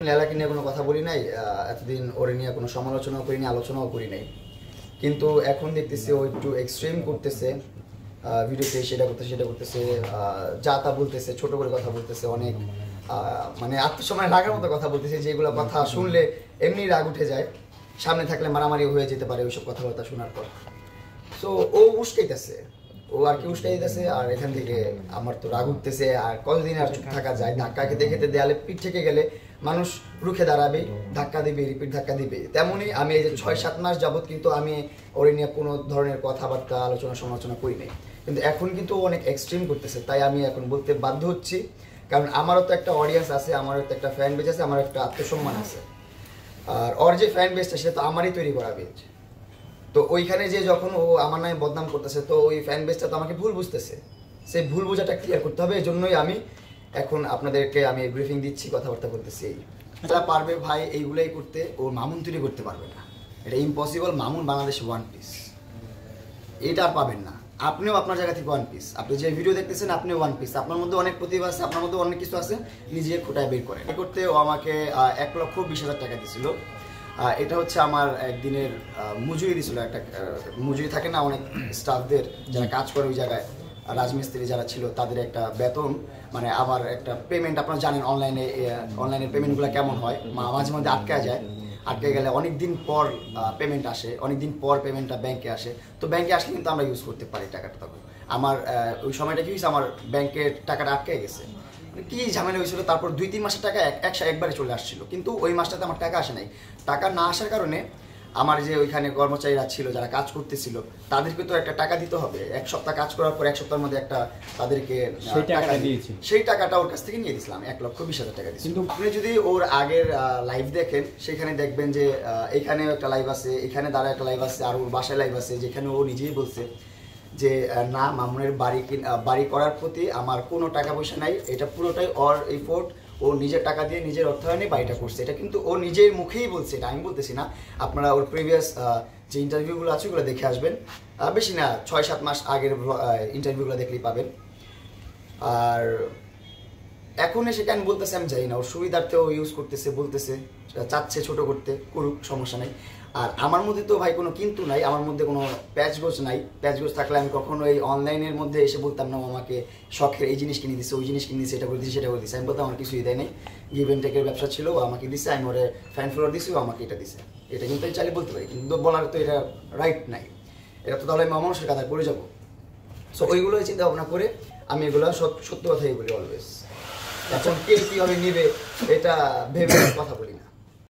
লেলাকে নিয়ে কোনো কথা বলি নাই, এতদিন ওরে নিয়ে কোনো সমালোচনাও করিনি, আলোচনাও করি নাই। কিন্তু এখন দেখতেছি ও একটু এক্সট্রিম করতেছে, ভিডিওতে সেটা করতেছে সেটা করতেছে, যা তা বলতেছে, ছোট করে কথা বলতেছে, অনেক মানে আত্মসময় রাগার মতো কথা বলতেছে, যেগুলো কথা শুনলে এমনি রাগ উঠে যায়, সামনে থাকলে মারামারি হয়ে যেতে পারে ওইসব কথাবার্তা শোনার পর। সো ও উস্কাইতেছে, ও আর কি উস্কাইতেছে, আর এখান থেকে আমার তো রাগ উঠতেছে। আর কতদিন আর চুপ থাকা যায়? ধাক্কা খেতে খেতে দেয়ালে পিঠ থেকে গেলে মানুষ রুখে দাঁড়াবে, ধাক্কা দিবে, রিপিট ধাক্কা দিবে। তেমনই আমি এই যে 6-7 মাস যাবত কিন্তু আমি ওরে নিয়ে কোনো ধরনের কথাবার্তা আলোচনা সমালোচনা করি নাই, কিন্তু এখন কিন্তু অনেক এক্সট্রিম করতেছে, তাই আমি এখন বলতে বাধ্য হচ্ছি। কারণ আমারও তো একটা অডিয়েন্স আছে, আমারও তো একটা ফ্যান বেস আছে, আমার একটা আত্মসম্মান আছে। আর ওর যে ফ্যান বেসটা সেটা তো আমারই তৈরি করা বেস। তো ওইখানে যে যখন ও আমার নামে বদনাম করতেছে, তো ওই ফ্যান বেসটা তো আমাকে ভুল বুঝতেছে, সেই ভুল বোঝাটা ক্লিয়ার করতে হবে। এই জন্যই আমি এখন আপনাদেরকে আমি ব্রিফিং দিচ্ছি, কথাবার্তা বলতেছি। যারা পারবে ভাই এইগুলাই করতে, ও মামুন তৈরি করতে পারবে না, এটা ইম্পসিবল। মামুন বাংলাদেশে ওয়ান পিস, এটা আর পাবেন না। আপনিও আপনার জায়গা থেকে ওয়ান পিস, আপনি যে ভিডিও দেখতেছেন আপনিও ওয়ান পিস। আপনার মধ্যে অনেক প্রতিভা আছে, আপনার মধ্যে অনেক কিছু আছে, নিজে খোঁটায় বের করেন। করতে ও আমাকে 1,20,000 টাকা দিছিল। এটা হচ্ছে আমার একদিনের মজুরি দিছিল। একটা মজুরি থাকে না অনেক স্টাফদের, যারা কাজ করে ওই জায়গায়, রাজমিস্ত্রি যারা ছিল, তাদের একটা বেতন, মানে আমার একটা পেমেন্ট। আপনারা জানেন অনলাইনের পেমেন্টগুলো কেমন হয়, মাঝে মধ্যে আটকে গেলে অনেক দিন পর পেমেন্ট আসে, অনেক দিন পর পেমেন্টটা ব্যাংকে আসে। তো ব্যাংকে আসলে কিন্তু আমরা ইউজ করতে পারি টাকাটা। তখন আমার ওই সময়টা কি হয়েছে, আমার ব্যাংকের টাকাটা আটকে গেছে, কি ঝামেলা হয়েছিল। তারপর 2-3 মাসের টাকা একবারে চলে আসছিল, কিন্তু ওই মাসটাতে আমার টাকা আসে নাই। টাকা না আসার কারণে আমার যে ওইখানে কর্মচারীরা ছিল, যারা কাজ করতেছিল, তাদেরকে তো একটা টাকা দিতে হবে। 1 সপ্তাহ কাজ করার পর 1 সপ্তাহের মধ্যে একটা তাদেরকে সেই টাকাটা ওর কাছ থেকে নিয়ে দিয়েছিলাম। 1,20,000 টাকা দিয়েছি। কিন্তু আপনি যদি ওর আগের লাইভ দেখেন, সেখানে দেখবেন যে এখানেও একটা লাইভ আছে, এখানে দ্বারা একটা লাইভ আছে, আর ওর বাসায় লাইভ আছে, যেখানে ও নিজেই বলছে যে না, মামুনের বাড়ি করার প্রতি আমার কোনো টাকা পয়সা নাই, এটা পুরোটাই ওর এফোর্ট, ও নিজের টাকা দিয়ে নিজের অর্থায়নে বাড়িটা করছে। এটা কিন্তু ও নিজের মুখেই বলছে, এটা আমি বলতেছি না। আপনারা ওর প্রিভিয়াস যে ইন্টারভিউগুলো আছে ওগুলো দেখে আসবেন, বেশি না 6-7 মাস আগের ইন্টারভিউগুলো দেখলেই পাবেন। আর এখন এসে কেন বলতেছে আমি জানি না, ওর সুবিধার্থেও ইউজ করতেছে, বলতেছে, চাচ্ছে ছোট করতে, করুক, সমস্যা নাই। আর আমার মধ্যে তো ভাই কোনো কিন্তু নাই, আমার মধ্যে কোনো প্যাচগোজ নাই। প্যাচগোজ থাকলে আমি কখনো এই অনলাইনের মধ্যে এসে বলতাম না আমাকে শখের এই জিনিস কিনে দিচ্ছে, ওই জিনিস কিনে দিচ্ছে, এটা করে দিচ্ছে, সেটা করে দিচ্ছে। আমি বলতাম আমার কিছুই দেয় নেই, গিভ এন্ড টেকের ব্যবসা ছিল, ও আমাকে দিচ্ছে, আমি ওরে ফ্যান ফলোয়ার দিচ্ছি, ও আমাকে এটা দিচ্ছে। এটা কিন্তু আমি চাইলে বলতে পারি, কিন্তু বলার তো এটা রাইট নাই। এটা তো তাহলে আমি মানুষের কাতায় পড়ে যাবো। সো ওইগুলোই চিন্তা ভাবনা করে আমি এগুলো সত্য কথাই বলি অলওয়েজ। এখন কে কীভাবে নেবে এটা ভেবে কথা বলি না।